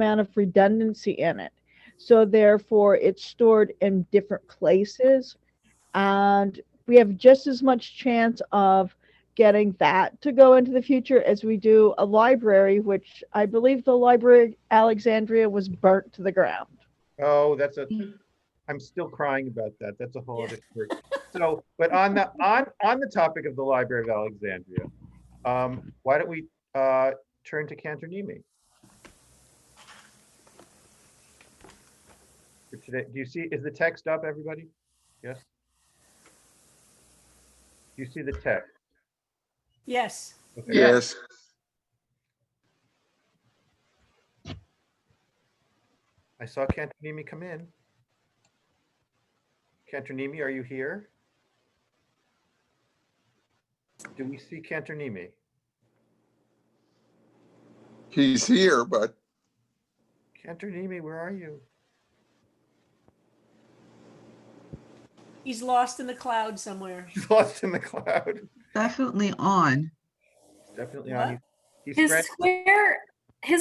amount of redundancy in it. So therefore, it's stored in different places, and we have just as much chance of getting that to go into the future as we do a library, which I believe the Library Alexandria was burnt to the ground. Oh, I'm still crying about that. That's a whole Yeah. other story. So, but on the topic of the Library of Alexandria, why don't we turn to Cantor Nemi for today? Do you see, is the text up, everybody? Yes? Do you see the text? Yes. Okay. Yes. I saw Cantor Nemi come in. Cantor Nemi, are you here? Do we see Cantor Nemi? He's here, but Cantor Nemi, where are you? He's lost in the cloud somewhere. He's lost in the cloud. Definitely on. Definitely What? on. He's His friend-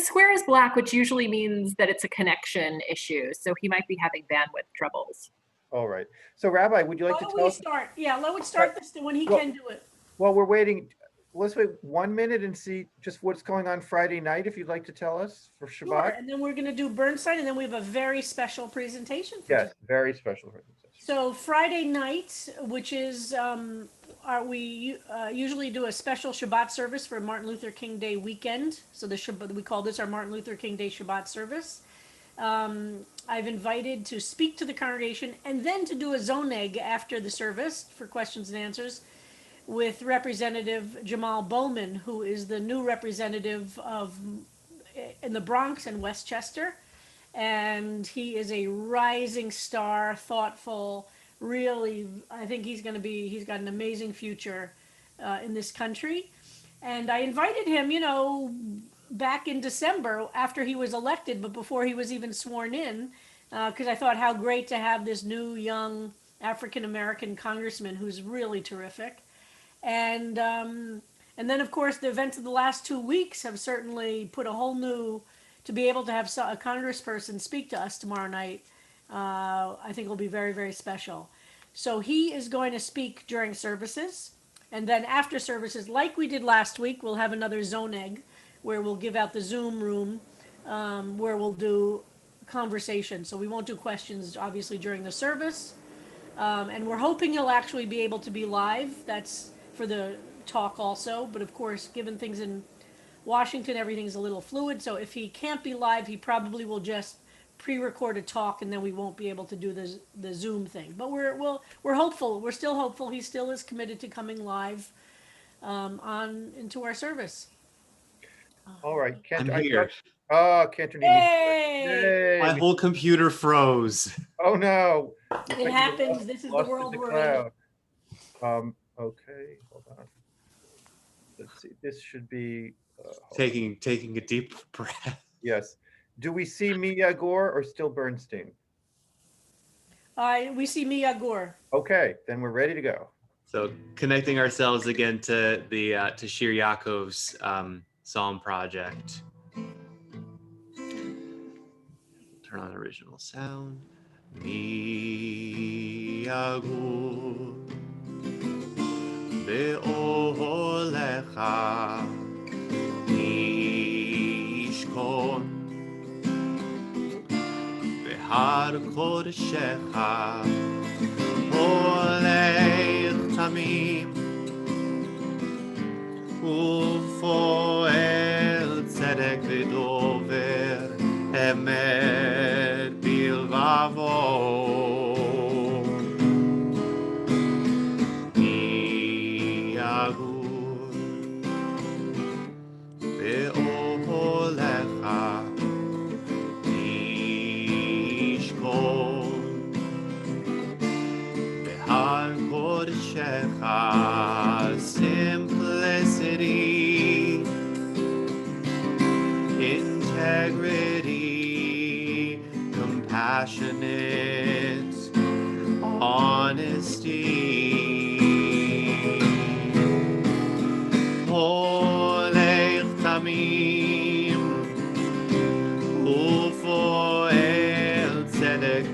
square is black, which usually means that it's a connection issue. So he might be having bandwidth troubles. All right. So, Rabbi, would you like Why to don't tell we us? start? Yeah, let's start this when he Well- can do it. Well, we're waiting. Let's wait 1 minute and see just what's going on Friday night, if you'd like to tell us for Sure. Shabbat. And then we're going to do Bernstein, and then we have a very special presentation for Yes, very special presentation. So Friday night, which is we usually do a special Shabbat service for Martin Luther King Day weekend. So we call this our Martin Luther King Day Shabbat service. I've invited to speak to the congregation and then to do a zoneg after the service for questions and answers with Representative Jamal Bowman, who is the new representative in the Bronx and Westchester. And he is a rising star, thoughtful, really, I think he's got an amazing future in this country. And I invited him, back in December after he was elected, but before he was even sworn in, because I thought how great to have this new young African American congressman who's really terrific. And then, of course, the events of the last 2 weeks have certainly put a whole new, to be able to have a congressperson speak to us tomorrow night, I think will be very, very special. So he is going to speak during services. And then after services, like we did last week, we'll have another zoneg where we'll give out the Zoom room, where we'll do conversation. So we won't do questions, obviously, during the service. And we're hoping he'll actually be able to be live. That's for the talk also. But of course, given things in Washington, everything's a little fluid. So if he can't be live, he probably will just pre-record a talk, and then we won't be able to do the Zoom thing. But we're hopeful. We're still hopeful. He still is committed to coming live on into our service. All right. I'm here. Cantor Nemi. Hey! My whole computer froze. Oh, no. It happens. This is the world we're in. Okay, hold on. Let's see. This should be Taking a deep breath. yes. Do we see Mia Gore or still Bernstein? We see Mia Gore. Okay, then we're ready to go. So connecting ourselves again to the to Shir Yaakov's Psalm project. Turn on original sound. Mia Gore be'olecha nishkon behar kodeshecha holech tamim ufoel tzedek v'dover emet bilvavo simplicity, integrity, compassionate, honesty. Holech tamim,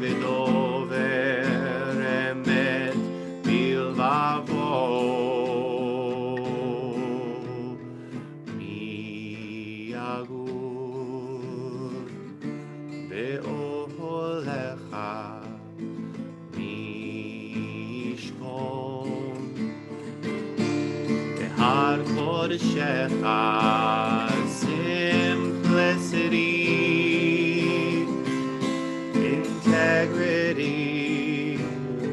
ודובר אמת בלבבו. מי יגור באוהלך, מי ישכון בהר קודשך. Simplicity, integrity,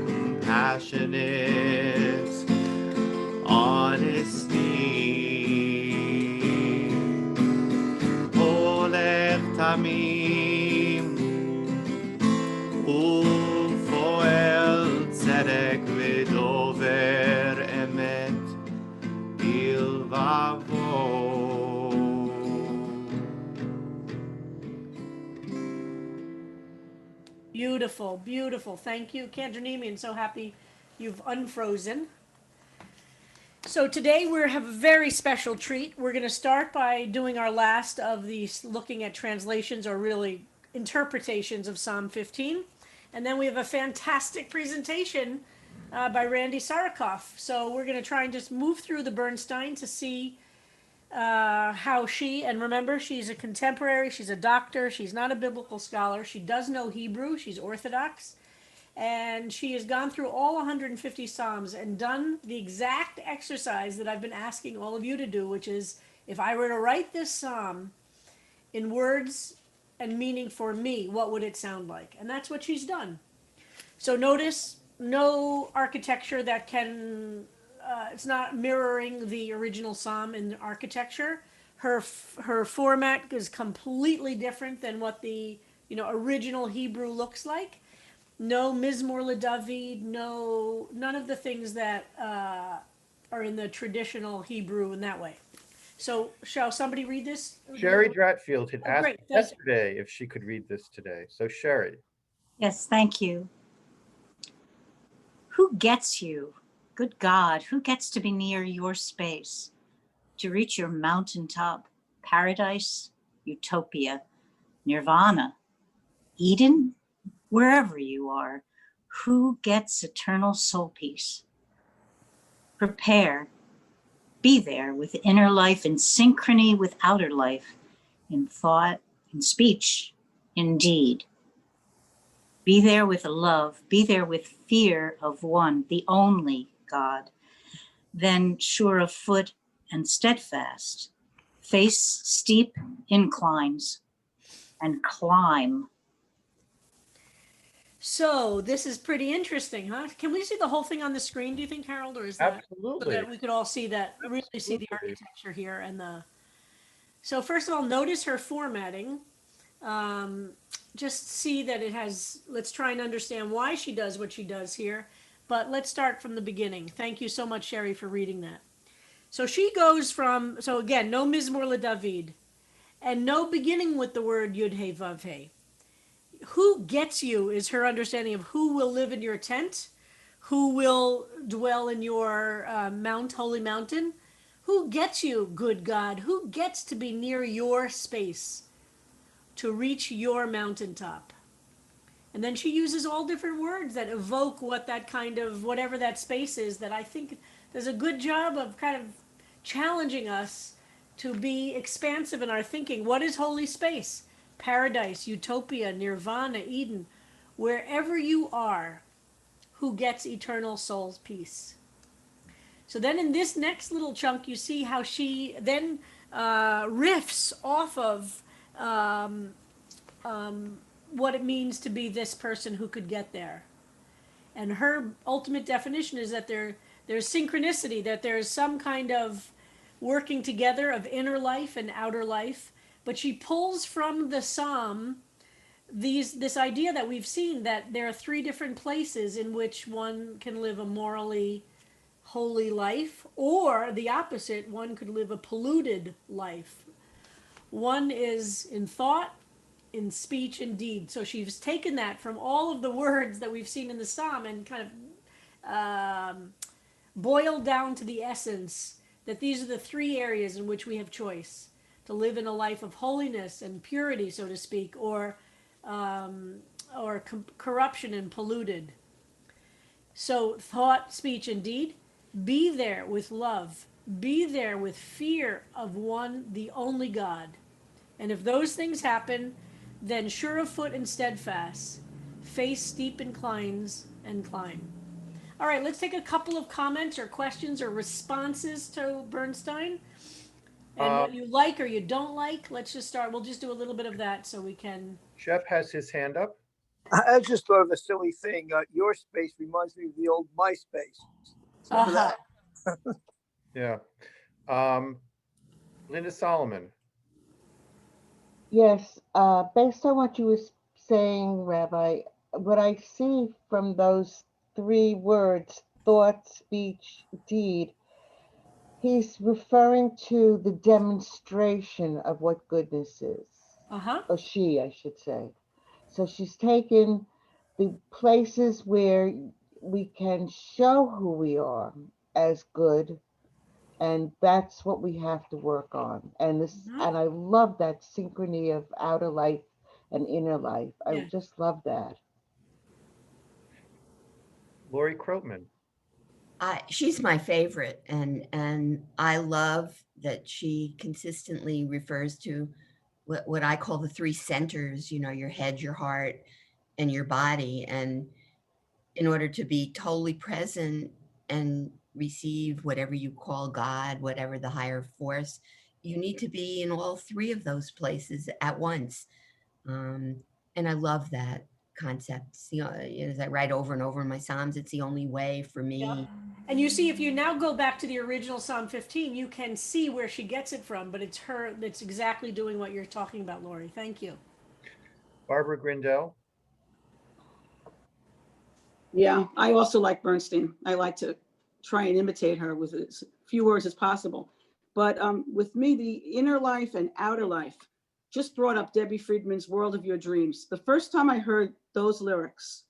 compassionate, honesty. Holech tamim, ufoel tzedek v'dover emet bilvavo. Beautiful, beautiful. Thank you, Kandranimi, so happy you've unfrozen. So today we have a very special treat. We're going to start by doing our last of these, looking at translations or really interpretations of Psalm 15. And then we have a fantastic presentation by Randy Sarakoff. So we're going to try and just move through the Bernstein to see how she, and remember, she's a contemporary, she's a doctor, she's not a biblical scholar, she does know Hebrew, she's Orthodox, and she has gone through all 150 Psalms and done the exact exercise that I've been asking all of you to do, which is, if I were to write this Psalm in words and meaning for me, what would it sound like? And that's what she's done. So notice no architecture that can it's not mirroring the original Psalm in architecture. Her format is completely different than what the original Hebrew looks like. No Mizmor LeDavid, none of the things that are in the traditional Hebrew in that way. So shall somebody read this? Sherry Dratfield had asked great, thank you. yesterday if she could read this today. So Sherry. Yes, thank you. Who gets you? Good God, who gets to be near your space, to reach your mountaintop, paradise, utopia, nirvana, Eden, wherever you are, who gets eternal soul peace? Prepare, be there with inner life in synchrony with outer life, in thought, in speech, in deed. Be there with love, be there with fear of one, the only God, then sure of foot and steadfast, face steep inclines and climb. So this is pretty interesting, huh? Can we see the whole thing on the screen, do you think, Harold, or is that Absolutely. so that we could all see that, really see the Absolutely. architecture here and the. So first of all, notice her formatting. Just see that it has, let's try and understand why she does what she does here. But let's start from the beginning. Thank you so much, Sherry, for reading that. So she goes from, so again, no Mizmor LeDavid, and no beginning with the word Yud He Vav He. Who gets you is her understanding of who will live in your tent, who will dwell in your holy mountain. Who gets you, good God? Who gets to be near your space, to reach your mountaintop? And then she uses all different words that evoke what that kind of, whatever that space is, that I think does a good job of kind of challenging us to be expansive in our thinking. What is holy space? Paradise, utopia, nirvana, Eden. Wherever you are, who gets eternal soul's peace? So then in this next little chunk, you see how she then riffs off of what it means to be this person who could get there. And her ultimate definition is that there's synchronicity, that there's some kind of working together of inner life and outer life. But she pulls from the Psalm this idea that we've seen, that there are three different places in which one can live a morally holy life, or the opposite, one could live a polluted life. One is in thought, in speech, and deed. So she's taken that from all of the words that we've seen in the Psalm and kind of boiled down to the essence that these are the three areas in which we have choice: to live in a life of holiness and purity, so to speak, or or corruption and polluted. So thought, speech, and deed, be there with love, be there with fear of one, the only God. And if those things happen, then sure of foot and steadfast, face steep inclines and climb. All right, let's take a couple of comments or questions or responses to Bernstein. And what you like or you don't like. Let's just start. We'll just do a little bit of that so we can. Shep has his hand up. I just thought of a silly thing. Your space reminds me of the old MySpace. Remember Uh-huh. that? Yeah. Linda Solomon. Yes, based on what you were saying, Rabbi, what I see from those three words, thought, speech, deed, he's referring to the demonstration of what goodness is, Uh-huh. or she, I should say. So she's taken the places where we can show who we are as good, and that's what we have to work on. And and I love that synchrony of outer life and inner life. I Yeah. just love that. Lori Croatman. She's my favorite, and I love that she consistently refers to what I call the three centers, you know, your head, your heart, and your body. And in order to be totally present and receive whatever you call God, whatever the higher force, you need to be in all three of those places at once. And I love that concept. As I write over and over in my Psalms, it's the only way for me. Yeah. And you see, if you now go back to the original Psalm 15, you can see where she gets it from, but it's her that's exactly doing what you're talking about, Lori. Thank you. Barbara Grindell. Yeah, I also like Bernstein. I like to try and imitate her with as few words as possible. But with me, the inner life and outer life just brought up Debbie Friedman's World of Your Dreams. The first time I heard those lyrics,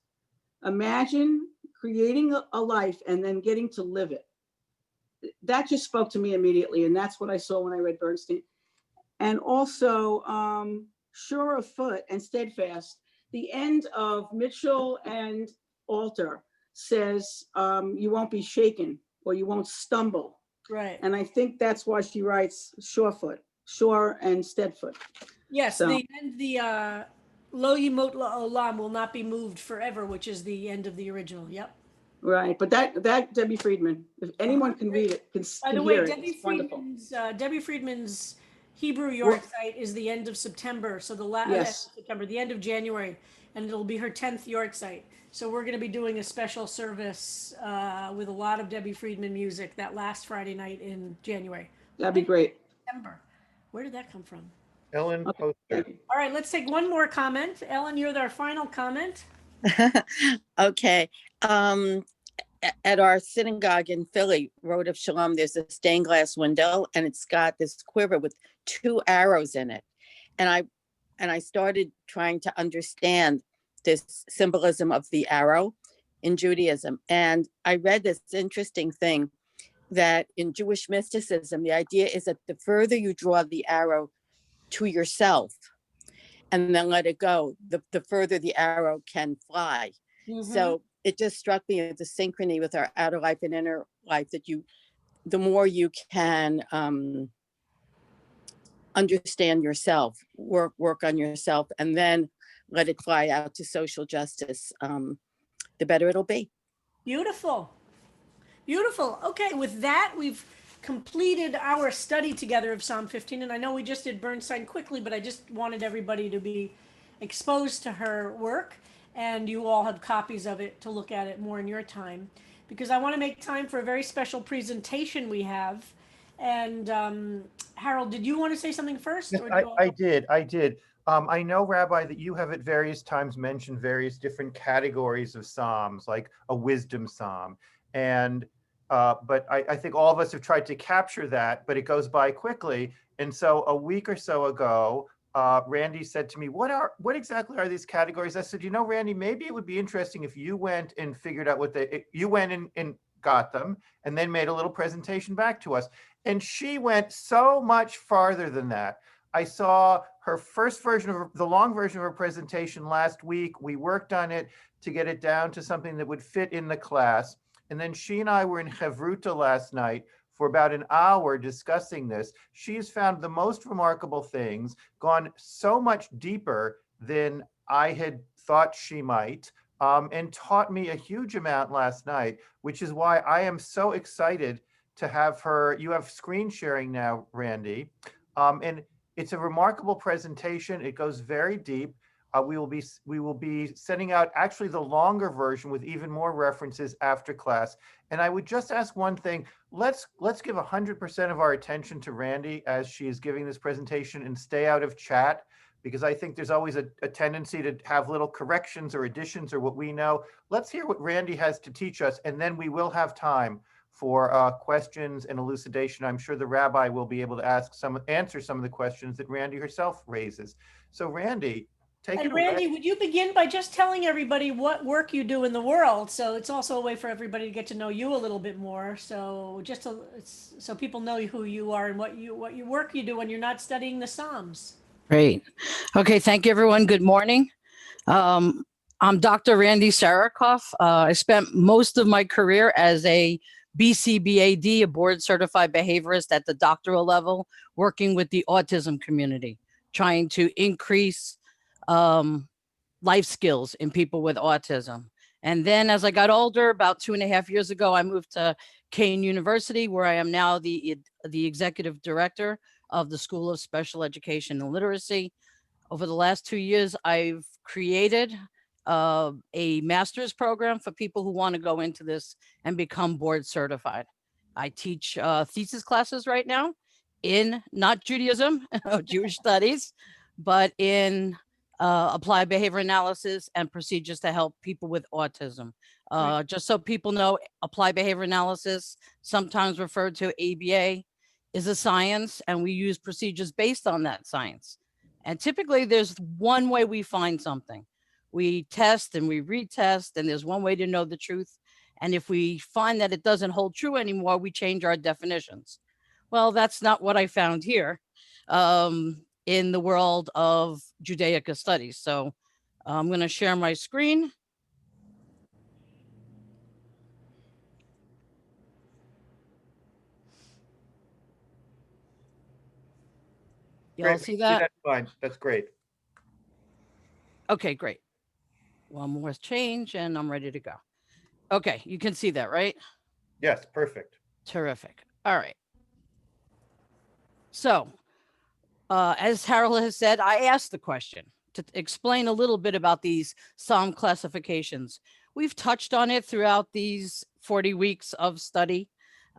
imagine creating a life and then getting to live it. That just spoke to me immediately. And that's what I saw when I read Bernstein. And also, sure of foot and steadfast. The end of Mitchell and Alter says you won't be shaken or you won't stumble. Right. And I think that's why she writes surefoot, sure and steadfoot. Yes, So- the Lo Yimot La'olam will not be moved forever, which is the end of the original. Yep. Right, but that Debbie Friedman, if anyone can read it, can By the can way, hear it, Debbie it's wonderful. Debbie Friedman's Hebrew yard site is the end of September. So Yes. September, the end of January, and it'll be her 10th yard site. So we're going to be doing a special service with a lot of Debbie Friedman music that last Friday night in January. That'd be great. September. Where did that come from? Ellen Okay, Poster. thank you. All right, let's take one more comment. Ellen, you're our final comment. Okay. At our synagogue in Philly, Road of Shalom, there's a stained glass window and it's got this quiver with 2 arrows in it. And I started trying to understand this symbolism of the arrow in Judaism. And I read this interesting thing that in Jewish mysticism, the idea is that the further you draw the arrow to yourself and then let it go, the further the arrow can fly. So it just struck me as a synchrony with our outer life and inner life that the more you can understand yourself, work on yourself, and then let it fly out to social justice, the better it'll be. Beautiful. Beautiful. Okay, with that, we've completed our study together of Psalm 15. And I know we just did Bernstein quickly, but I just wanted everybody to be exposed to her work. And you all have copies of it to look at it more in your time. Because I want to make time for a very special presentation we have. And Harold, did you want to say something first? Or I did. I know, Rabbi, that you have at various times mentioned various different categories of Psalms, like a wisdom Psalm. And but I think all of us have tried to capture that, but it goes by quickly. And so a week or so ago, Randy said to me, what exactly are these categories? I said, Randy, maybe it would be interesting if you went and figured out you went and got them and then made a little presentation back to us. And she went so much farther than that. I saw her first version of the long version of her presentation last week. We worked on it to get it down to something that would fit in the class. And then she and I were in Chevruta last night for about an hour discussing this. She's found the most remarkable things, gone so much deeper than I had thought she might, and taught me a huge amount last night, which is why I am so excited to have her. You have screen sharing now, Randy. And it's a remarkable presentation. It goes very deep. We will be sending out actually the longer version with even more references after class. And I would just ask one thing. Let's give 100% of our attention to Randy as she is giving this presentation and stay out of chat, because I think there's always a tendency to have little corrections or additions or what we know. Let's hear what Randy has to teach us, and then we will have time for questions and elucidation. I'm sure the rabbi will be able to answer some of the questions that Randy herself raises. So Randy, take it away. Randy, would you begin by just telling everybody what work you do in the world? So it's also a way for everybody to get to know you a little bit more. So just so people know who you are and what work you do when you're not studying the Psalms. Great. Okay, thank you, everyone. Good morning. I'm Dr. Randy Sarakoff. I spent most of my career as a BCBAD, a board certified behaviorist at the doctoral level, working with the autism community, trying to increase life skills in people with autism. And then as I got older, about 2.5 years ago, I moved to Kean University, where I am now the executive director of the School of Special Education and Literacy. Over the last 2 years, I've created a master's program for people who want to go into this and become board certified. I teach thesis classes right now in not Judaism, Jewish studies, but in applied behavior analysis and procedures to help people with autism. Just so people know, applied behavior analysis, sometimes referred to ABA, is a science, and we use procedures based on that science. And typically there's one way we find something. We test and we retest, and there's one way to know the truth. And if we find that it doesn't hold true anymore, we change our definitions. Well, that's not what I found here in the world of Judaica studies. So I'm going to share my screen. You all see that? That's fine. That's great. Okay, great. One more change and I'm ready to go. Okay, you can see that, right? Yes, perfect. Terrific. All right. So, as Harold has said, I asked the question to explain a little bit about these Psalm classifications. We've touched on it throughout these 40 weeks of study,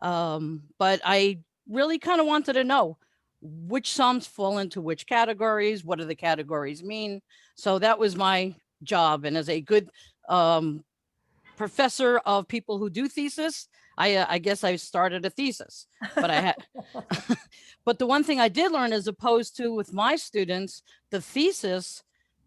but I really kind of wanted to know which Psalms fall into which categories, what do the categories mean? So that was my job. And as a good professor of people who do thesis, I guess I started a thesis, but I had, but the one thing I did learn, as opposed to with my students, the thesis,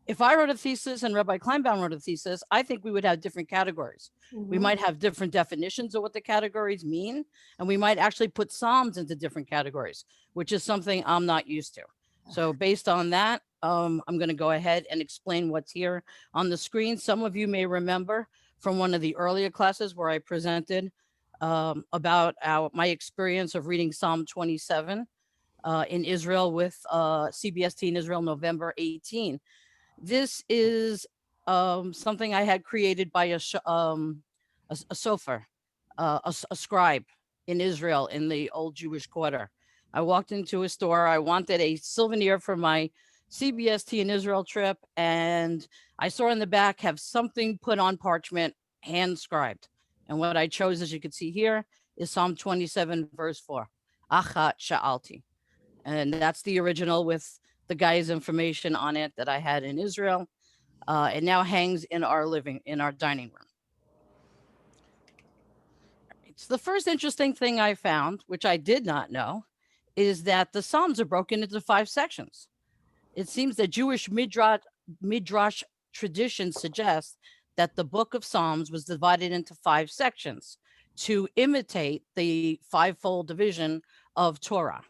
if I wrote a thesis and Rabbi Kleinbaum wrote a thesis, I think we would have different categories. We might have different definitions of what the categories mean, and we might actually put Psalms into different categories, which is something I'm not used to. So based on that, I'm going to go ahead and explain what's here on the screen. Some of you may remember from one of the earlier classes where I presented about my experience of reading Psalm 27 in Israel with CBST in Israel, November 18. This is something I had created by a sofer, a scribe in Israel in the old Jewish quarter. I walked into a store. I wanted a souvenir for my CBST in Israel trip, and I saw in the back have something put on parchment, hand scribed. And what I chose, as you can see here, is Psalm 27, verse 4. Achat sha'alti. And that's the original with the guy's information on it that I had in Israel. It now hangs in our dining room. It's the first interesting thing I found, which I did not know, is that the Psalms are broken into 5 sections. It seems that Jewish midrash tradition suggests that the book of Psalms was divided into 5 sections to imitate the 5-fold division of Torah.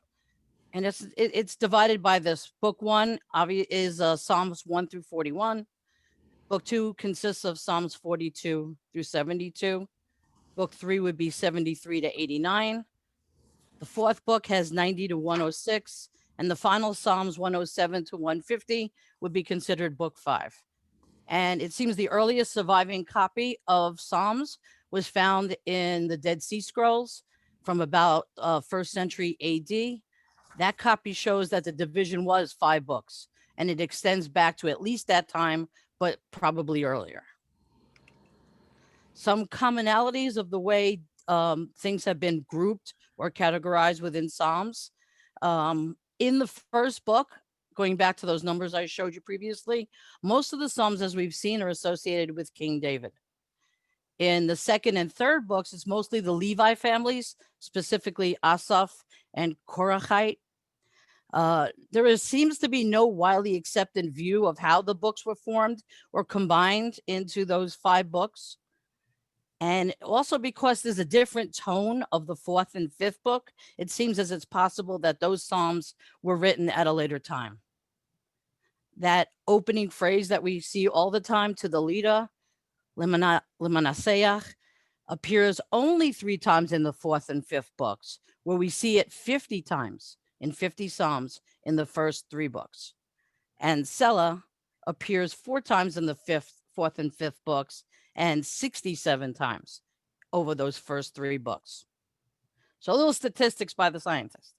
And it's divided by this. Book 1 is Psalms 1 through 41. Book 2 consists of Psalms 42 through 72. Book 3 would be 73 to 89. The fourth book has 90 to 106, and the final Psalms 107 to 150 would be considered book 5. And it seems the earliest surviving copy of Psalms was found in the Dead Sea Scrolls from about 1st century AD. That copy shows that the division was 5 books, and it extends back to at least that time, but probably earlier. Some commonalities of the way things have been grouped or categorized within Psalms. In the first book, going back to those numbers I showed you previously, most of the Psalms, as we've seen, are associated with King David. In the second and third books, it's mostly the Levi families, specifically Asaph and Korachite. Seems to be no widely accepted view of how the books were formed or combined into those 5 books. And also because there's a different tone of the 4th and 5th book, it seems as it's possible that those Psalms were written at a later time. That opening phrase that we see all the time, to the leader, Lemanaseach, appears only 3 times in the 4th and 5th books, where we see it 50 times in 50 Psalms in the first 3 books. And Selah appears 4 times in the 4th and 5th books, and 67 times over those first 3 books. So a little statistics by the scientists.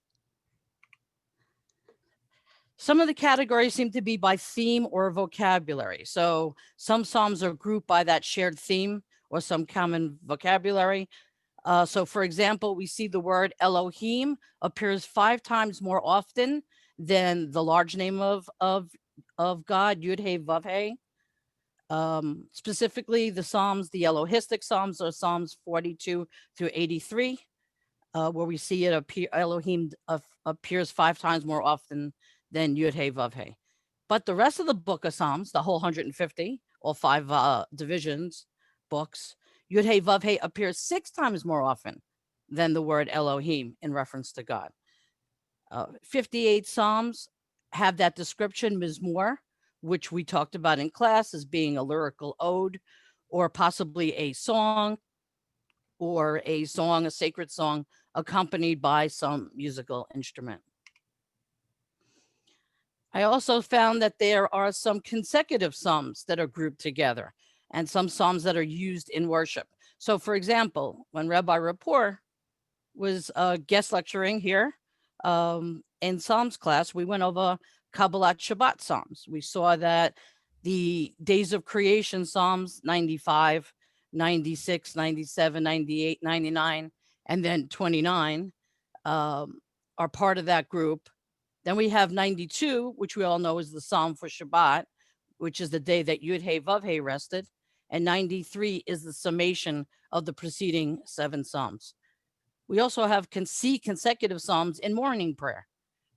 Some of the categories seem to be by theme or vocabulary. So some Psalms are grouped by that shared theme or some common vocabulary. So for example, we see the word Elohim appears 5 times more often than the large name of God, Yud-He, Vav-He. Specifically, the Psalms, the Elohistic Psalms, are Psalms 42 through 83, where we see it Elohim appears 5 times more often than Yud-He, Vav-He. But the rest of the book of Psalms, the whole 150, or 5 divisions, books, Yud-He, Vav-He appears 6 times more often than the word Elohim in reference to God. 58 Psalms have that description, Mizmor, which we talked about in class as being a lyrical ode, or possibly a song, or a sacred song, accompanied by some musical instrument. I also found that there are some consecutive Psalms that are grouped together, and some Psalms that are used in worship. So for example, when Rabbi Rapport was guest lecturing here in Psalms class, we went over Kabbalat Shabbat Psalms. We saw that the Days of Creation Psalms 95, 96, 97, 98, 99, and then 29 are part of that group. Then we have 92, which we all know is the Psalm for Shabbat, which is the day that Yud-He, Vav-He rested. And 93 is the summation of the preceding 7 Psalms. We also have consecutive Psalms in morning prayer,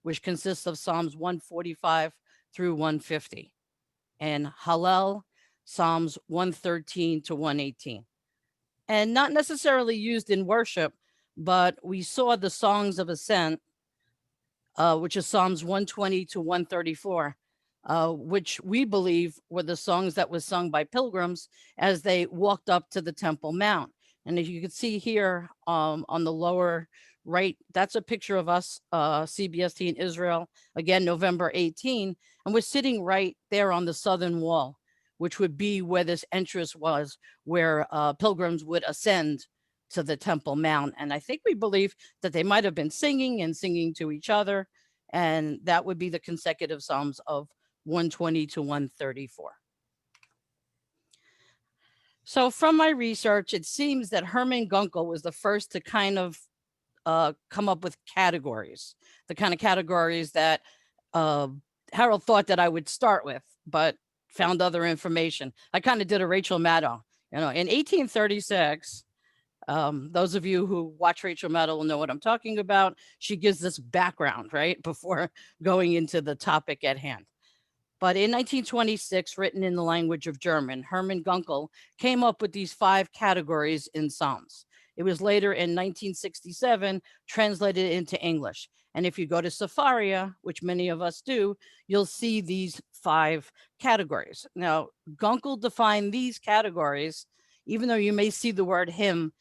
which consists of Psalms 145 through 150, and Hallel, Psalms 113 to 118. And not necessarily used in worship, but we saw the Songs of Ascent, which is Psalms 120 to 134, which we believe were the songs that was sung by pilgrims as they walked up to the Temple Mount. And as you can see here on the lower right, that's a picture of us, CBST in Israel, again, November 18. And we're sitting right there on the southern wall, which would be where this entrance was, where pilgrims would ascend to the Temple Mount. And I think we believe that they might have been singing and singing to each other. And that would be the consecutive Psalms of 120 to 134. So from my research, it seems that Hermann Gunkel was the first to kind of come up with categories, the kind of categories that Harold thought that I would start with, but found other information. I kind of did a Rachel Maddow, in 1836. Those of you who watch Rachel Maddow will know what I'm talking about. She gives this background, right, before going into the topic at hand. But in 1926, written in the language of German, Hermann Gunkel came up with these 5 categories in Psalms. It was later in 1967 translated into English. And if you go to Safaria, which many of us do, you'll see these 5 categories. Now, Gunkel defined these categories, even though you may see the word hymn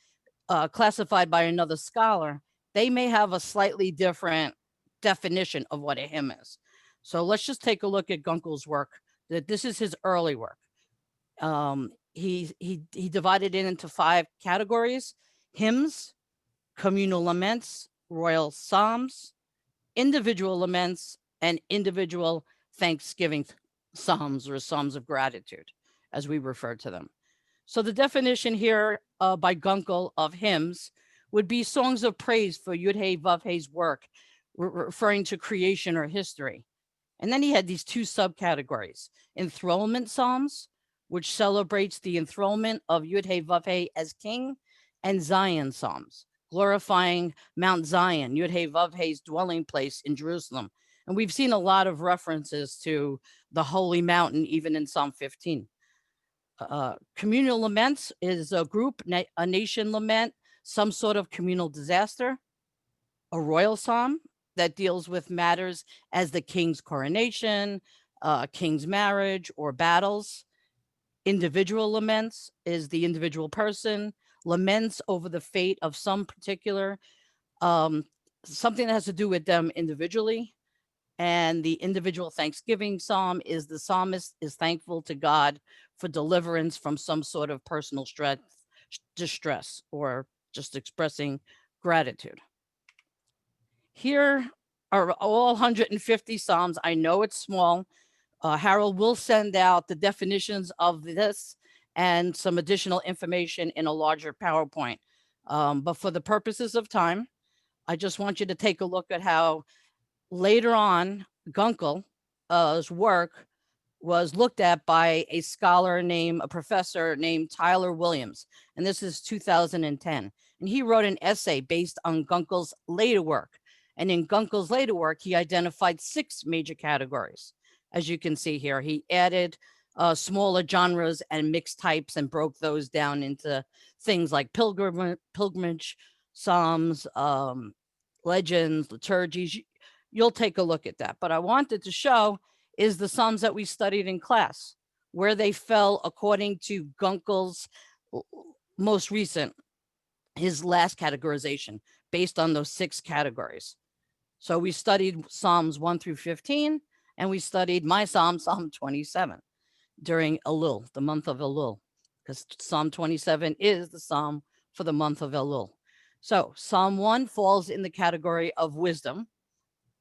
classified by another scholar, they may have a slightly different definition of what a hymn is. So let's just take a look at Gunkel's work. That this is his early work. He divided it into 5 categories: hymns, communal laments, royal psalms, individual laments, and individual thanksgiving psalms, or psalms of gratitude, as we refer to them. So the definition here by Gunkel of hymns would be songs of praise for Yud-Hey Vav-Hey's work, referring to creation or history. And then he had these 2 subcategories: enthronement psalms, which celebrates the enthronement of Yud-Hey Vav-Hey as king, and Zion psalms, glorifying Mount Zion, Yud-Hey Vav-Hey's dwelling place in Jerusalem. And we've seen a lot of references to the holy mountain, even in Psalm 15. Communal laments is a group, a nation lament, some sort of communal disaster. A royal psalm that deals with matters as the king's coronation, king's marriage, or battles. Individual laments is the individual person laments over the fate of some particular, something that has to do with them individually. And the individual thanksgiving psalm is the psalmist is thankful to God for deliverance from some sort of personal distress, or just expressing gratitude. Here are all 150 psalms. I know it's small. Harold will send out the definitions of this and some additional information in a larger PowerPoint. But for the purposes of time, I just want you to take a look at how later on Gunkel's work was looked at by a professor named Tyler Williams. And this is 2010. And he wrote an essay based on Gunkel's later work. And in Gunkel's later work, he identified 6 major categories. As you can see here, he added smaller genres and mixed types and broke those down into things like pilgrimage, psalms, legends, liturgies. You'll take a look at that. But I wanted to show is the psalms that we studied in class, where they fell according to Gunkel's most recent, his last categorization, based on those 6 categories. So we studied Psalms 1 through 15, and we studied my Psalm 27, during Elul, the month of Elul, because Psalm 27 is the Psalm for the month of Elul. So Psalm 1 falls in the category of wisdom.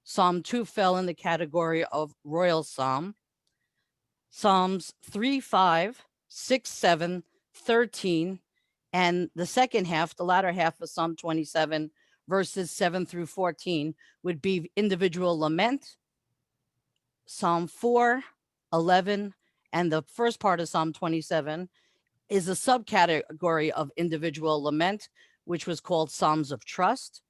Psalm 2 fell in the category of royal psalm. Psalms 3, 5, 6, 7, 13, and the second half, the latter half of Psalm 27, verses 7 through 14, would be individual lament. Psalm 4, 11, and the first part of Psalm 27 is a subcategory of individual lament, which was called Psalms of Trust.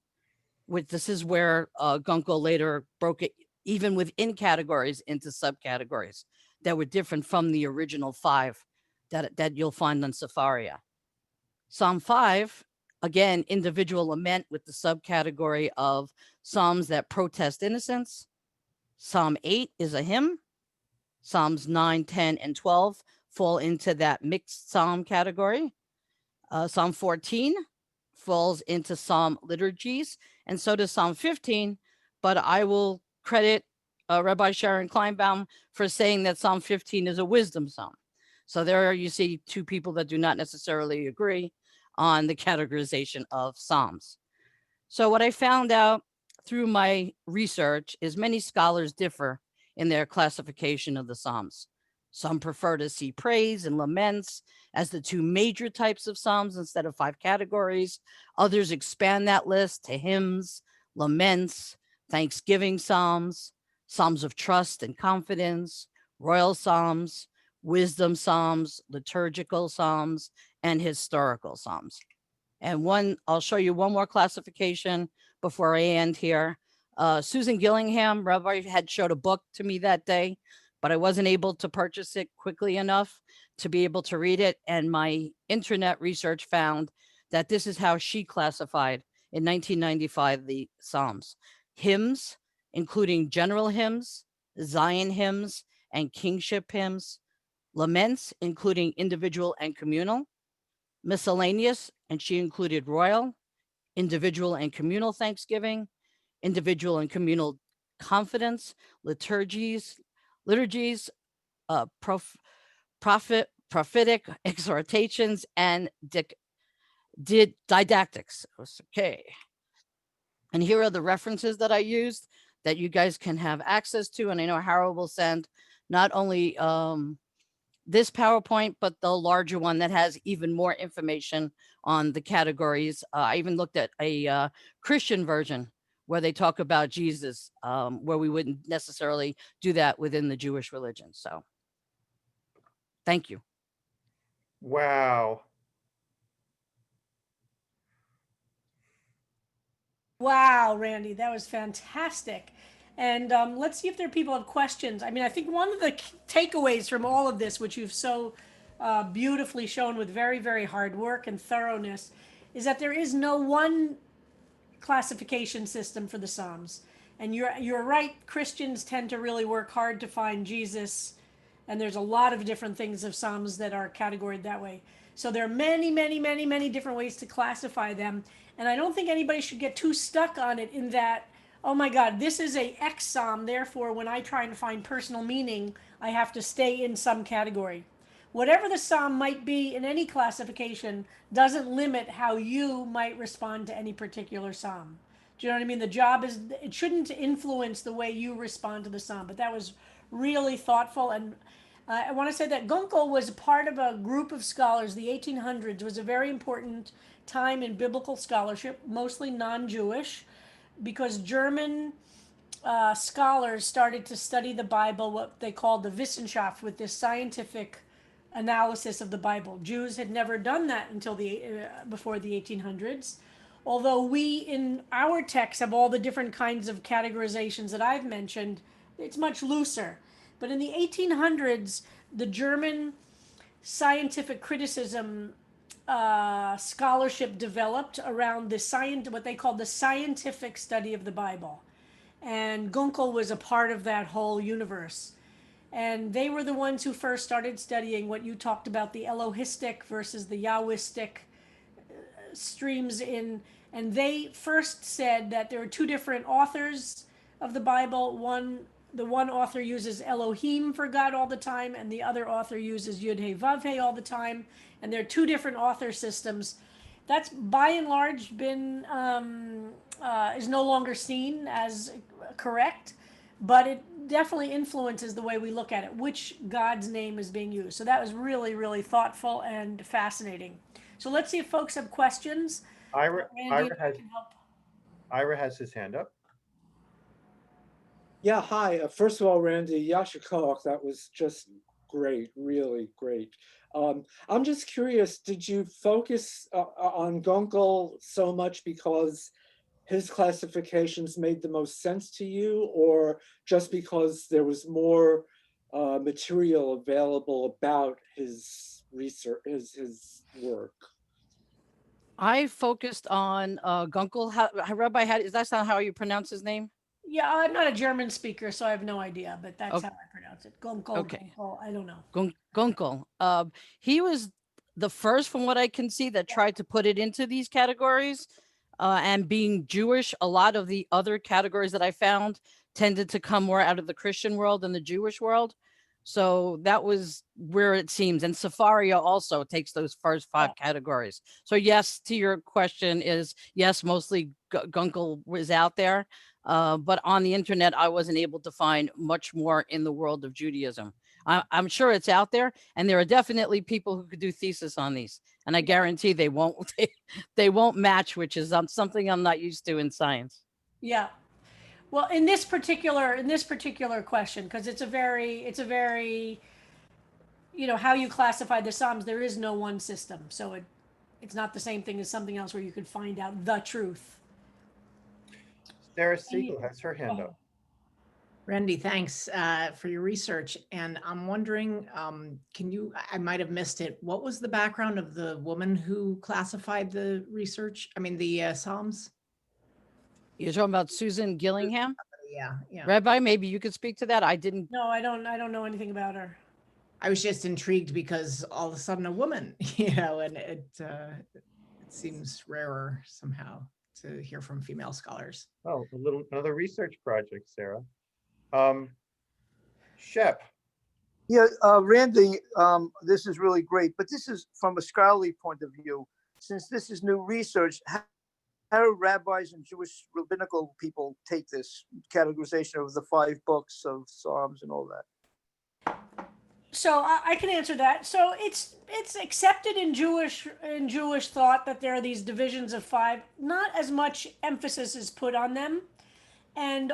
This is where Gunkel later broke it, even within categories, into subcategories that were different from the original 5 that you'll find on Safaria. Psalm 5, again, individual lament with the subcategory of psalms that protest innocence. Psalm 8 is a hymn. Psalms 9, 10, and 12 fall into that mixed psalm category. Psalm 14 falls into psalm liturgies, and so does Psalm 15, but I will credit Rabbi Sharon Kleinbaum for saying that Psalm 15 is a wisdom psalm. So there you see 2 people that do not necessarily agree on the categorization of psalms. So what I found out through my research is many scholars differ in their classification of the psalms. Some prefer to see praise and laments as the 2 major types of psalms instead of 5 categories. Others expand that list to hymns, laments, thanksgiving psalms, psalms of trust and confidence, royal psalms, wisdom psalms, liturgical psalms, and historical psalms. And I'll show you one more classification before I end here. Susan Gillingham, Rabbi, had showed a book to me that day, but I wasn't able to purchase it quickly enough to be able to read it. And my internet research found that this is how she classified in 1995 the Psalms. hymns, including general hymns, Zion hymns, and kingship hymns, laments, including individual and communal, miscellaneous, and she included royal, individual and communal thanksgiving, individual and communal confidence, liturgies, prophetic exhortations, and didactics. Okay. And here are the references that I used that you guys can have access to. And I know Harold will send not only this PowerPoint, but the larger one that has even more information on the categories. I even looked at a Christian version where they talk about Jesus, where we wouldn't necessarily do that within the Jewish religion. So thank you. Wow. Wow, Randy, that was fantastic. And let's see if there are people who have questions. I mean, I think one of the takeaways from all of this, which you've so beautifully shown with very, very hard work and thoroughness, is that there is no one classification system for the Psalms. And you're right, Christians tend to really work hard to find Jesus, and there's a lot of different things of Psalms that are categorized that way. So there are many, many, many, many different ways to classify them. And I don't think anybody should get too stuck on it in that, oh my God, this is a X Psalm, therefore when I try and find personal meaning, I have to stay in some category. Whatever the Psalm might be in any classification doesn't limit how you might respond to any particular Psalm. Do you know what I mean? The job is, it shouldn't influence the way you respond to the Psalm, but that was really thoughtful. And I want to say that Gunkel was part of a group of scholars. The 1800s was a very important time in biblical scholarship, mostly non-Jewish, because German scholars started to study the Bible, what they called the Wissenschaft, with this scientific analysis of the Bible. Jews had never done that until before the 1800s. Although we in our text have all the different kinds of categorizations that I've mentioned, it's much looser. But in the 1800s, the German scientific criticism scholarship developed around what they called the scientific study of the Bible. And Gunkel was a part of that whole universe. And they were the ones who first started studying what you talked about, the Elohistic versus the Yahwistic streams in. And they first said that there were two different authors of the Bible. The one author uses Elohim for God all the time, and the other author uses Yud He Vav He all the time. And there are two different author systems. That's by and large been is no longer seen as correct, but it definitely influences the way we look at it, which God's name is being used. So that was really, really thoughtful and fascinating. So let's see if folks have questions. Ira Randy, has, can help. Ira has his hand up. Yeah, hi. First of all, Randy, Yasha Koch, that was just great, really great. I'm just curious, did you focus on Gunkel so much because his classifications made the most sense to you, or just because there was more material available about his research, his work? I focused on Gunkel. Rabbi, is that not how you pronounce his name? Yeah, I'm not a German speaker, so I have no idea, but that's Okay. how I pronounce it. Gunkel, Okay. Gunkel, I don't know. Gunkel. He was the first, from what I can see, that tried to put it into these categories. And being Jewish, a lot of the other categories that I found tended to come more out of the Christian world than the Jewish world. So that was where it seems. And Safaria also takes those first five categories. So yes, to your question is yes, mostly Gunkel was out there. But on the internet, I wasn't able to find much more in the world of Judaism. I'm sure it's out there, and there are definitely people who could do thesis on these, and I guarantee they won't they won't match, which is something I'm not used to in science. Yeah. Well, in this particular question, because it's a very how you classify the Psalms, there is no one system, so it's not the same thing as something else where you could find out the truth. Sarah Siegel has her hand up. Randy, thanks for your research. And I'm wondering, I might have missed it. What was the background of the woman who classified the research? I mean, the Psalms? You're talking about Susan Gillingham? Yeah, yeah. Rabbi, maybe you could speak to that. I didn't. No, I don't know anything about her. I was just intrigued because all of a sudden a woman, you know, and it seems rarer somehow to hear from female scholars. Oh, another research project, Sarah. Shep. Yeah, Randy, this is really great, but this is from a scholarly point of view. Since this is new research, how do rabbis and Jewish rabbinical people take this categorization of the 5 books of Psalms and all that? So I can answer that. So it's accepted in Jewish thought that there are these divisions of 5. Not as much emphasis is put on them, and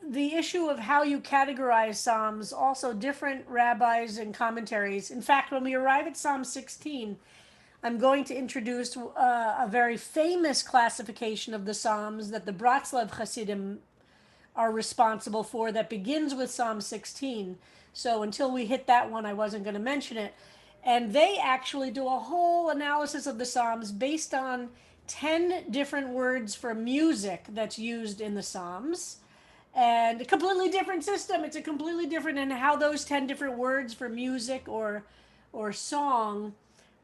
the issue of how you categorize Psalms, also different rabbis and commentaries. In fact, when we arrive at Psalm 16, I'm going to introduce a very famous classification of the Psalms that the Bratslav Hasidim are responsible for that begins with Psalm 16. So until we hit that one, I wasn't going to mention it. And they actually do a whole analysis of the Psalms based on 10 different words for music that's used in the Psalms. And a completely different system. It's a completely different, and how those 10 different words for music or song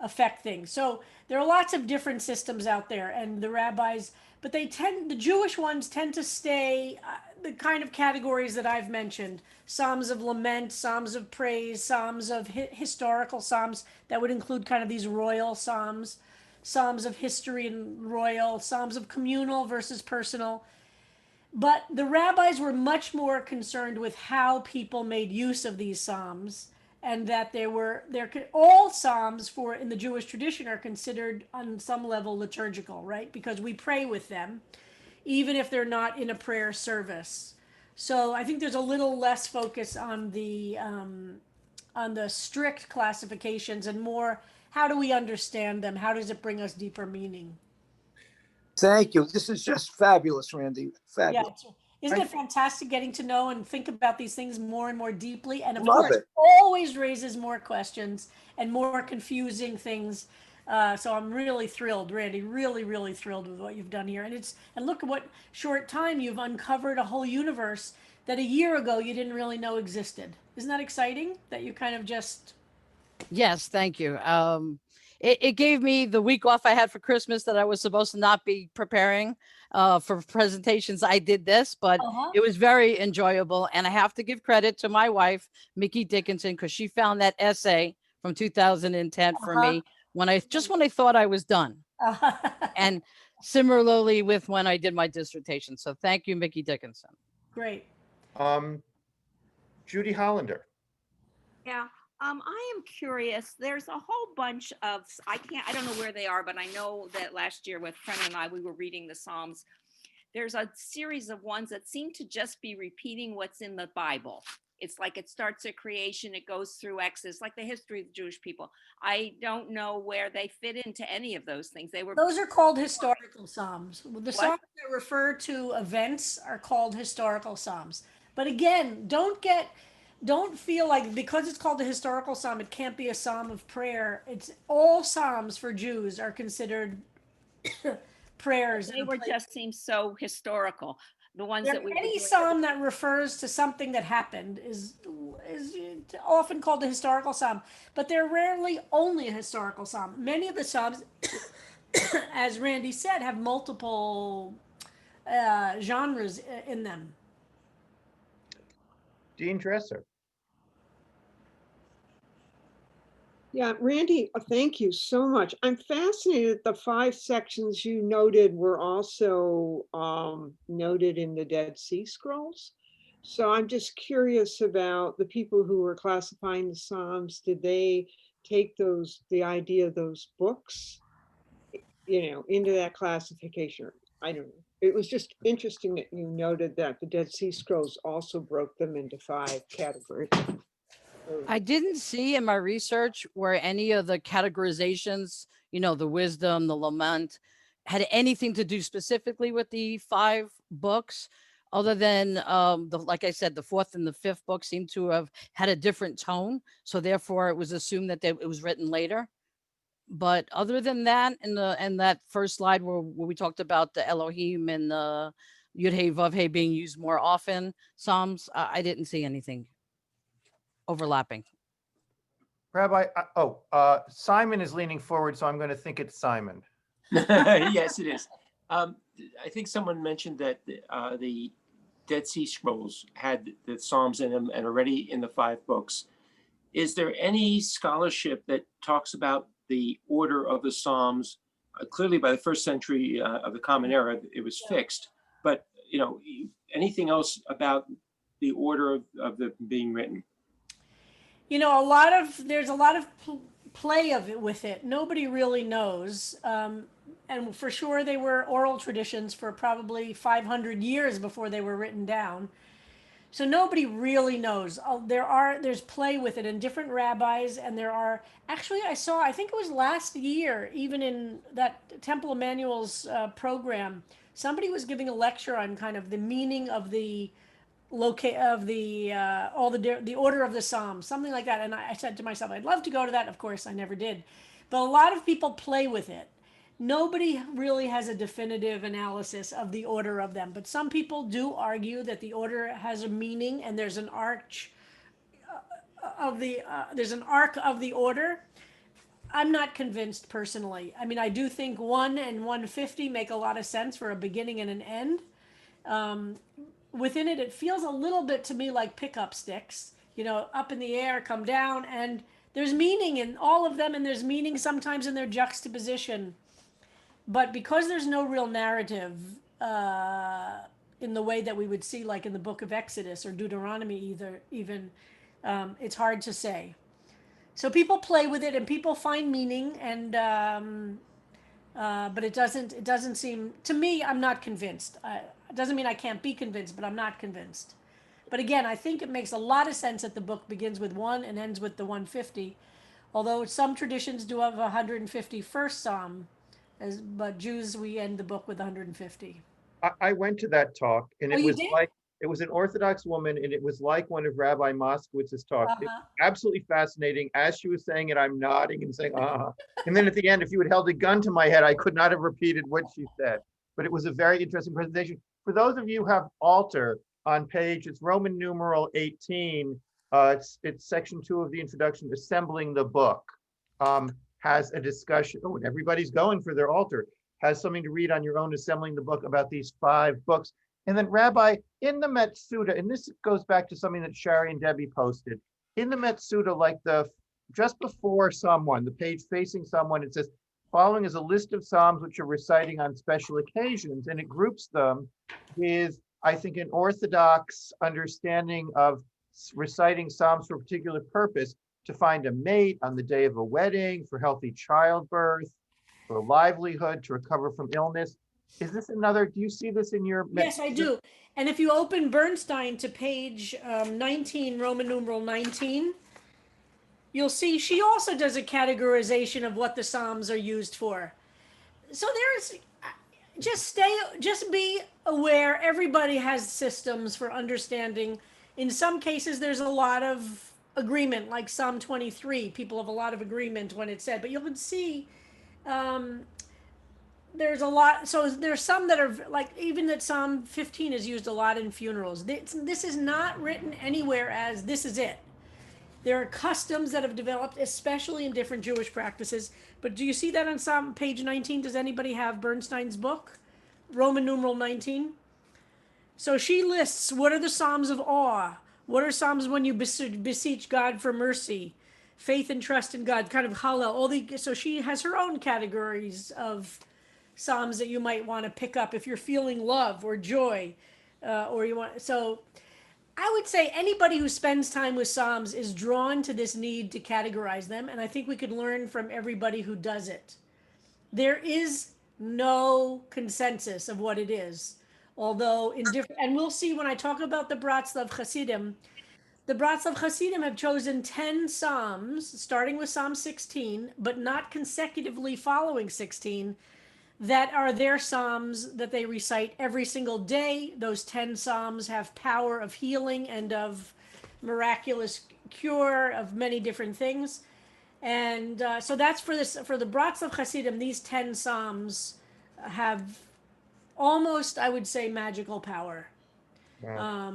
affect things. So there are lots of different systems out there, and the rabbis, but the Jewish ones tend to stay the kind of categories that I've mentioned: Psalms of lament, Psalms of praise, Psalms of historical Psalms that would include kind of these royal Psalms, Psalms of history and royal, Psalms of communal versus personal. But the rabbis were much more concerned with how people made use of these Psalms, and that all Psalms in the Jewish tradition are considered on some level liturgical, right? Because we pray with them, even if they're not in a prayer service. So I think there's a little less focus on the strict classifications and more, how do we understand them? How does it bring us deeper meaning? Thank you. This is just fabulous, Randy. Fabulous. Yeah, isn't it fantastic getting to know and think about these things more and more deeply? And of Love course, it. always raises more questions and more confusing things. So I'm really thrilled, Randy, really, really thrilled with what you've done here. And look at what short time you've uncovered a whole universe that a year ago you didn't really know existed. Isn't that exciting that you kind of just... Yes, thank you. It gave me the week off I had for Christmas that I was supposed to not be preparing for presentations. I did this, but it was very enjoyable. And I have to give credit to my wife, Mickey Dickinson, because she found that essay from 2010 for me when I thought I was done. And similarly with when I did my dissertation. So thank you, Mickey Dickinson. Great. Judy Hollander. Yeah. I am curious. There's a whole bunch of, I don't know where they are, but I know that last year with Fran and I, we were reading the Psalms. There's a series of ones that seem to just be repeating what's in the Bible. It's like it starts at creation, it goes through Exodus, like the history of the Jewish people. I don't know where they fit into any of those things. Those are called historical Psalms. The Psalms that refer to events are called historical Psalms. But again, don't feel like because it's called a historical psalm, it can't be a psalm of prayer. It's all psalms for Jews are considered prayers. They just seem so historical. The ones that any psalm that refers to something that happened is often called a historical psalm, but they're rarely only a historical psalm. Many of the psalms, as Randy said, have multiple genres in them. Dean Dresser. Yeah, Randy, thank you so much. I'm fascinated that the 5 sections you noted were also noted in the Dead Sea Scrolls. So I'm just curious about the people who were classifying the Psalms. Did they take the idea of those books, into that classification? I don't know. It was just interesting that you noted that the Dead Sea Scrolls also broke them into 5 categories. I didn't see in my research where any of the categorizations, the wisdom, the lament, had anything to do specifically with the 5 books, other than like I said, the 4th and the 5th book seem to have had a different tone. So therefore it was assumed that it was written later. But other than that, and that first slide where we talked about the Elohim and the Yud Hey Vav Hey being used more often. Psalms, I didn't see anything overlapping. Rabbi, Simon is leaning forward, so I'm going to think it's Simon. Yes, it is. I think someone mentioned that the Dead Sea Scrolls had the Psalms in them and already in the 5 books. Is there any scholarship that talks about the order of the Psalms? Clearly, by the 1st century of the Common Era, it was fixed. But anything else about the order of the being written? There's a lot of play of it with it. Nobody really knows. And for sure, they were oral traditions for probably 500 years before they were written down. So nobody really knows. There's play with it in different rabbis, and there are actually I think it was last year, even in that Temple Emmanuel's program, somebody was giving a lecture on kind of the meaning of the the order of the Psalms, something like that. And I said to myself, I'd love to go to that. Of course, I never did, but a lot of people play with it. Nobody really has a definitive analysis of the order of them, but some people do argue that the order has a meaning, and there's an arc of the order. I'm not convinced personally. I mean, I do think 1 and 150 make a lot of sense for a beginning and an end. Within it, it feels a little bit to me like pickup sticks, up in the air, come down, and there's meaning in all of them, and there's meaning sometimes in their juxtaposition. But because there's no real narrative in the way that we would see, like in the book of Exodus or Deuteronomy, it's hard to say. So people play with it and people find meaning, and but it doesn't seem to me. I'm not convinced. It doesn't mean I can't be convinced, but I'm not convinced. But again, I think it makes a lot of sense that the book begins with 1 and ends with the 150. Although some traditions do have a 151st Psalm. But Jews, we end the book with 150. I went to that talk, and Oh, it you was did? like, it was an Orthodox woman, and it was like one of Rabbi Moskowitz's talks. It was absolutely fascinating. As she was saying it, I'm nodding and saying, And then at the end, if you had held a gun to my head, I could not have repeated what she said. But it was a very interesting presentation. For those of you who have altar on page, it's Roman numeral 18. It's section 2 of the introduction, Assembling the Book. Has a discussion, and everybody's going for their altar, has something to read on your own, Assembling the Book, about these 5 books. And then Rabbi, in the Metsuda, and this goes back to something that Shari and Debbie posted, in the Metsuda, like just before Psalm 1, the page facing Psalm 1, it says, following is a list of Psalms which are reciting on special occasions, and it groups them with, I think, an Orthodox understanding of reciting Psalms for a particular purpose, to find a mate on the day of a wedding, for healthy childbirth, for livelihood, to recover from illness. Is this do you see this in your? Yes, I do. And if you open Bernstein to page 19, Roman numeral 19, you'll see she also does a categorization of what the Psalms are used for. So just be aware, everybody has systems for understanding. In some cases, there's a lot of agreement, like Psalm 23. People have a lot of agreement when it's said, but you can see there's a lot. So there's some that are like, even that Psalm 15 is used a lot in funerals. This is not written anywhere as this is it. There are customs that have developed, especially in different Jewish practices. But do you see that on page 19? Does anybody have Bernstein's book, Roman numeral 19? So she lists, what are the Psalms of awe? What are Psalms when you beseech God for mercy? Faith and trust in God, kind of Hallel. So she has her own categories of Psalms that you might want to pick up if you're feeling love or joy, or you want. So I would say anybody who spends time with Psalms is drawn to this need to categorize them, and I think we could learn from everybody who does it. There is no consensus of what it is. Although and we'll see when I talk about the Bratslav Hasidim, the Bratslav Hasidim have chosen 10 Psalms, starting with Psalm 16, but not consecutively following 16, that are their Psalms that they recite every single day. Those 10 Psalms have power of healing and of miraculous cure of many different things. And so that's for the Bratslav Hasidim. These 10 Psalms have almost, I would say, magical power. Wow.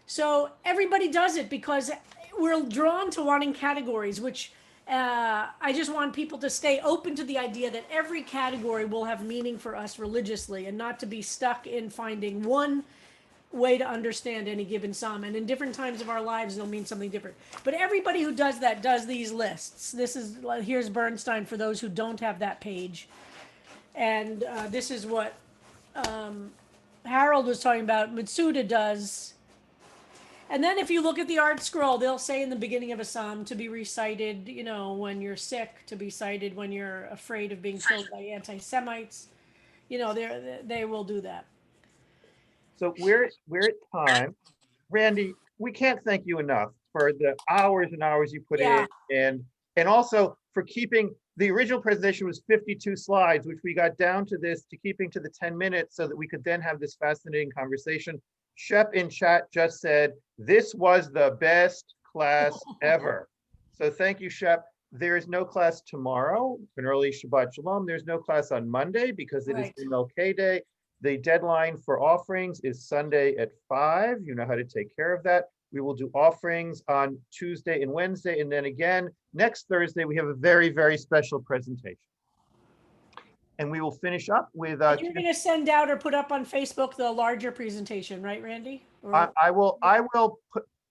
So everybody does it because we're drawn to wanting categories, which I just want people to stay open to the idea that every category will have meaning for us religiously, and not to be stuck in finding one way to understand any given psalm. And in different times of our lives, they'll mean something different. But everybody who does that does these lists. This is, here's Bernstein for those who don't have that page. And this is what Harold was talking about, Mitsuda does. And then if you look at the art scroll, they'll say in the beginning of a psalm to be recited, you know, when you're sick, to be cited when you're afraid of being killed by anti-Semites. You know, they will do that. So we're at time. Randy, we can't thank you enough for the hours and hours you put Yeah. in, and also for keeping the original presentation was 52 slides, which we got down to this to keeping to the 10 minutes so that we could then have this fascinating conversation. Shep in chat just said, this was the best class ever. So thank you, Shep. There is no class tomorrow, an early Shabbat Shalom. There's no class on Monday because it is MLK Day. The deadline for offerings is Sunday at 5. You know how to take care of that. We will do offerings on Tuesday and Wednesday. And then again, next Thursday, we have a very, very special presentation. And we will finish up with- You're going to send out or put up on Facebook the larger presentation, right, Randy? I will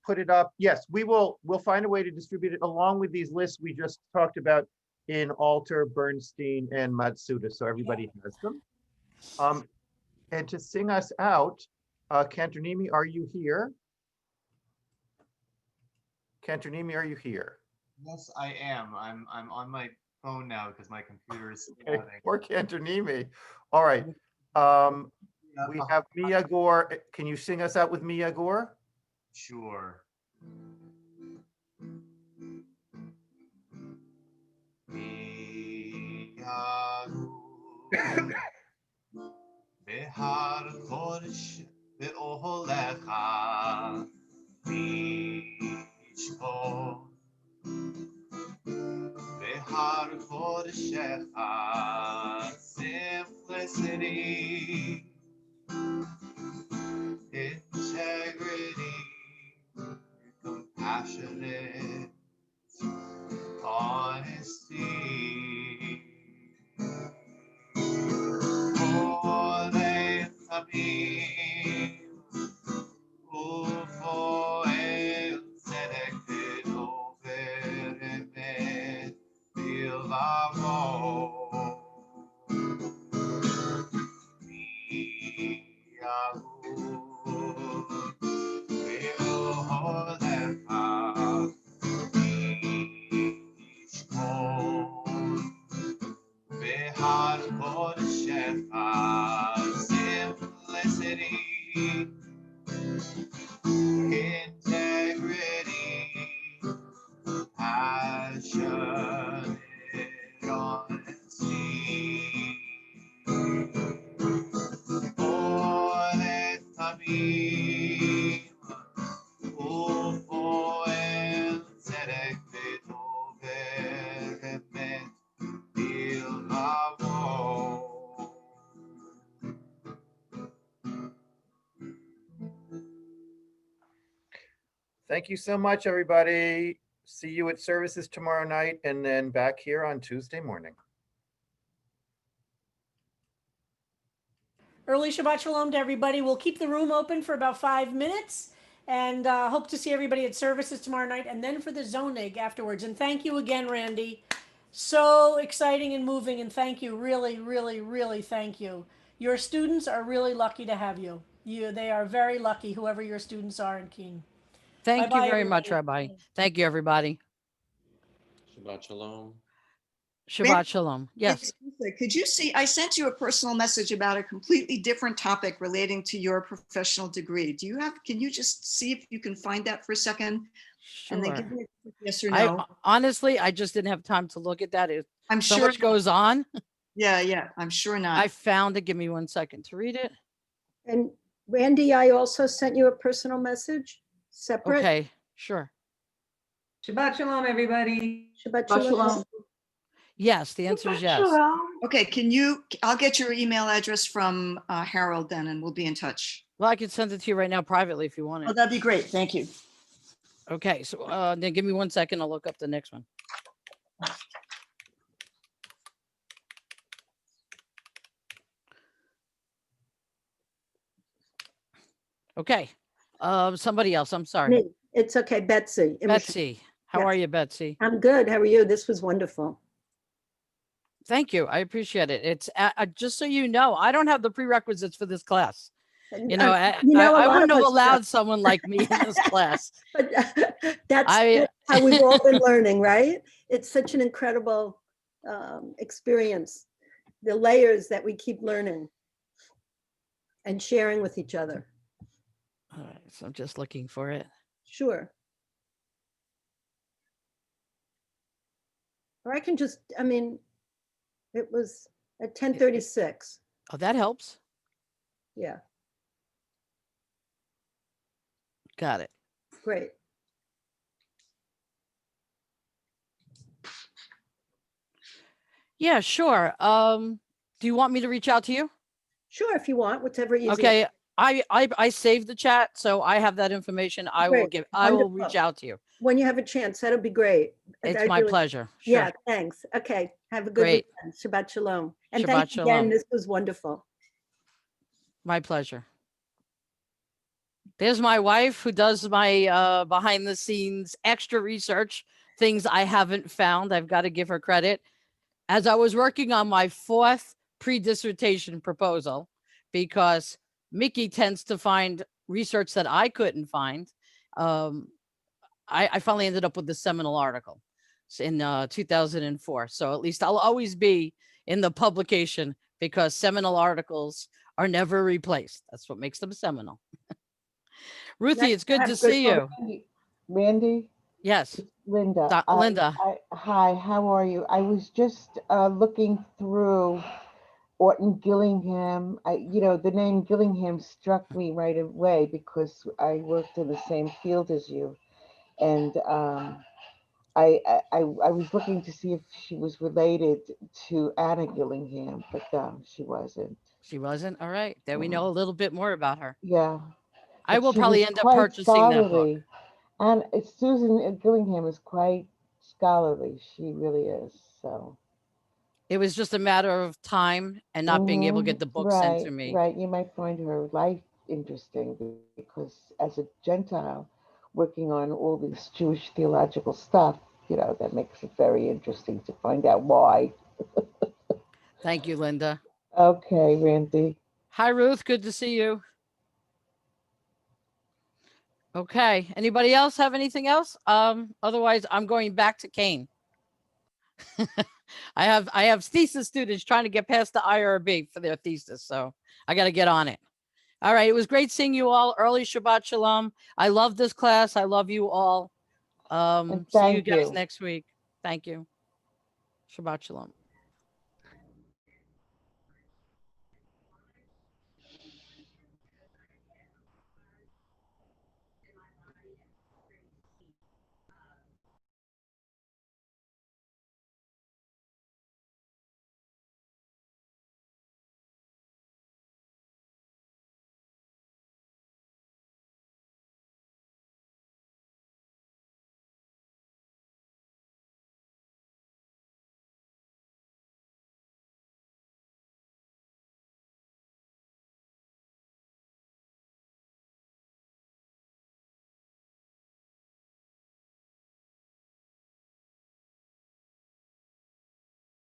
put it up. Yes, we'll find a way to distribute it along with these lists we just talked about in Alter, Bernstein, and Matsuda, so everybody has them. And to sing us out, Canternimi, are you here? Canternimi, are you here? Yes, I am. I'm on my phone now because my computer is. Okay, poor Canternimi. All right. We have Mia Gore. Can you sing us out with Mia Gore? Sure. Behar Kodesh Be'olecha Mishpot Behar Kodeshecha simplicity, integrity, compassionate, honesty. Ole Tamim, Ufo El Tzedek V'Dover Emet Bilvavo. Mi'yahud Ve'olecha Mishkon Behar Kodeshecha simplicity, integrity, passionate honesty. Ole Tamim, Ufo El Tzedek V'Dover Emet Bilvavo. Thank you so much, everybody. See you at services tomorrow night and then back here on Tuesday morning. Early Shabbat Shalom to everybody. We'll keep the room open for about 5 minutes and hope to see everybody at services tomorrow night and then for the Zonig afterwards. And thank you again, Randy. So exciting and moving, and thank you. Really, really, really thank you. Your students are really lucky to have you. They are very lucky, whoever your students are in Keene. Thank Bye-bye, you very much, everybody. Rabbi. Thank you, everybody. Shabbat Shalom. Shabbat Shalom. Yes. Could you see, I sent you a personal message about a completely different topic relating to your professional degree. Can you just see if you can find that for a second? Sure. And then give me a quick yes or no. Honestly, I just didn't have time to look at that. I'm so sure much goes on. Yeah, I'm sure not. I found it. Give me 1 second to read it. And Randy, I also sent you a personal message, separate. Okay, sure. Shabbat Shalom, everybody. Shabbat Shabbat Shalom. Shalom. Yes, the answer is yes. Okay, I'll get your email address from Harold then, and we'll be in touch. Well, I can send it to you right now privately if you want Oh, it. that'd be great. Thank you. Okay, so then give me 1 second. I'll look up the next one. Okay, somebody else. I'm sorry. Me. It's okay, Betsy. Betsy, how Yes. are you, Betsy? I'm good. How are you? This was wonderful. Thank you. I appreciate it. It's just so you know, I don't have the prerequisites for this class. You know, I wouldn't have allowed someone like me in this class. But that's how we've all been learning, right? It's such an incredible experience. The layers that we keep learning and sharing with each other. All right, so I'm just looking for it. Sure. Or I can just, I mean, it was at 10:36. Oh, that helps. Yeah. Got it. Great. Yeah, sure. Do you want me to reach out to you? Sure, if you want, whatever easier. Okay. I saved the chat, so I have that information. I will reach out to you. When you have a chance, that'll be great. It's my pleasure. Sure. Yeah, thanks. Okay, have a good weekend. Shabbat shalom. And Shabbat thanks shalom. again, this was wonderful. My pleasure. There's my wife who does my behind the scenes extra research, things I haven't found. I've got to give her credit. As I was working on my 4th pre-dissertation proposal, because Mickey tends to find research that I couldn't find, I finally ended up with the seminal article in 2004. So at least I'll always be in the publication because seminal articles are never replaced. That's what makes them seminal. Ruthie, it's good to see you. Randy? Yes. Linda. Linda. Hi, how are you? I was just looking through Orton Gillingham. The name Gillingham struck me right away because I worked in the same field as you. And I was looking to see if she was related to Anna Gillingham, but she wasn't. She wasn't? All right. Then we know a little bit more about her. Yeah. I will probably end up quite purchasing that book. And Susan Gillingham is quite scholarly. She really is. So it was just a matter of time and not being able to get the book sent to me. Right. You might find her life interesting because as a Gentile working on all this Jewish theological stuff, that makes it very interesting to find out why. Thank you, Linda. Okay, Randy. Hi, Ruth. Good to see you. Okay. Anybody else have anything else? Otherwise, I'm going back to Kane. I have thesis students trying to get past the IRB for their thesis, so I got to get on it. All right. It was great seeing you all. Early Shabbat Shalom. I love this class. I love you all. See you guys next week. Thank you. Shabbat Shalom.